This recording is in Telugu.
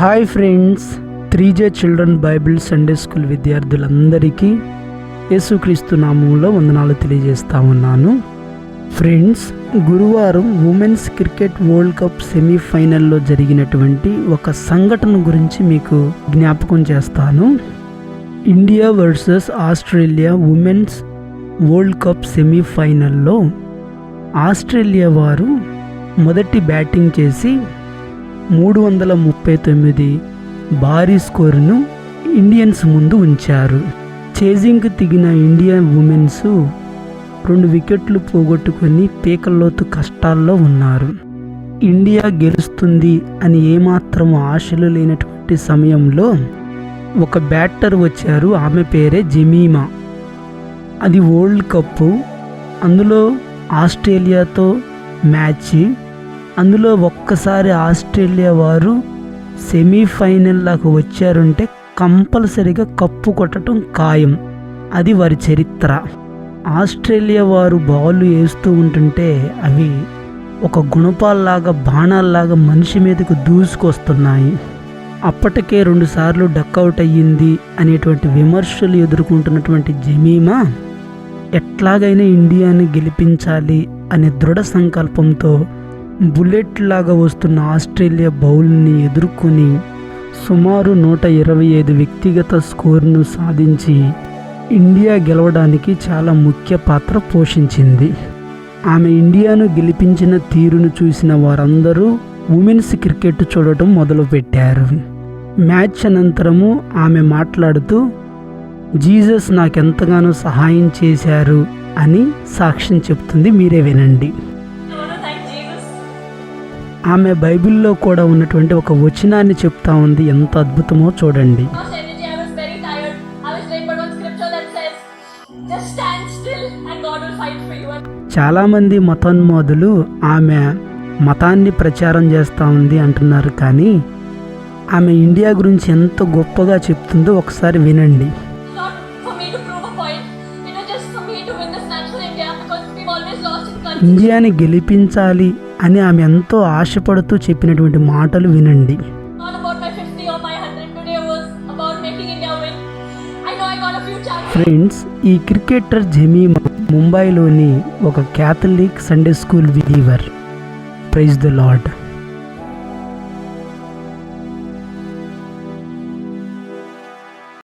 Hi friends, 3J children Bible Sunday school విద్యార్థులందరికీ యేసుక్రీస్తు నామంలో వందనాలు తెలియజేస్తా ఉన్నాను. ఫ్రెండ్స్, గురువారం ఉమెన్స్ క్రికెట్ వరల్డ్ కప్ సెమీఫైనల్లో జరిగినటువంటి ఒక సంఘటన గురించి మీకు జ్ఞాపకం చేస్తాను. India versus Australia women's world cup సెమీఫైనల్లో ఆస్ట్రేలియా వారు మొదటి బ్యాటింగ్ చేసి 339 భారీ స్కోరును ఇండియన్స్ ముందు ఉంచారు. చేజింగ్కి దిగిన ఇండియా ఉమెన్స్ 2 వికెట్లు పోగొట్టుకొని పీకల్లోతు కష్టాల్లో ఉన్నారు. ఇండియా గెలుస్తుంది అని ఏమాత్రం ఆశలు లేనటువంటి సమయంలో ఒక బ్యాటర్ వచ్చారు. ఆమె పేరే జెమీమా. అది వరల్డ్ కప్, అందులో ఆస్ట్రేలియాతో మ్యాచ్. అందులో ఒక్కసారి ఆస్ట్రేలియా వారు సెమీఫైనల్ దాకా వచ్చారంటే కంపల్సరీగా కప్పు కొట్టడం ఖాయం. అది వారి చరిత్ర. ఆస్ట్రేలియా వారు బాల్ వేస్తూ ఉంటుంటే అవి ఒక గుణపాల్లాగా బాణాల్లాగా మనిషి మీదకు దూసుకొస్తున్నాయి. అప్పటికే 2 సార్లు డక్అవుట్ అయ్యింది అనేటువంటి విమర్శలు ఎదుర్కొంటున్నటువంటి జెమీమా ఎట్లాగైనా ఇండియాని గెలిపించాలి అనే దృఢ సంకల్పంతో బుల్లెట్ లాగా వస్తున్న ఆస్ట్రేలియా బౌల్ని ఎదుర్కొని సుమారు 125 వ్యక్తిగత స్కోర్ను సాధించి ఇండియా గెలవడానికి చాలా ముఖ్య పాత్ర పోషించింది. ఆమె ఇండియాను గెలిపించిన తీరును చూసిన వారందరూ ఉమెన్స్ క్రికెట్ చూడటం మొదలుపెట్టారు. మ్యాచ్ అనంతరము ఆమె మాట్లాడుతూ జీసస్ నాకెంతగానో సహాయం చేశారు అని సాక్ష్యం చెప్తుంది. మీరే వినండి. ఆమె బైబిల్లో కూడా ఉన్నటువంటి ఒక వచనాన్ని చెప్తా ఉంది. ఎంత అద్భుతమో చూడండి. చాలామంది మతోన్మాదులు ఆమె మతాన్ని ప్రచారం చేస్తూ ఉంది అంటున్నారు, కానీ ఆమె ఇండియా గురించి ఎంత గొప్పగా చెప్తుందో ఒకసారి వినండి. ఇండియాని గెలిపించాలి అని ఆమె ఎంతో ఆశపడుతూ చెప్పినటువంటి మాటలు వినండి. ఫ్రెండ్స్, ఈ క్రికెటర్ జెమీమా ముంబైలోని ఒక Catholic Sunday school believer. Praise the lord.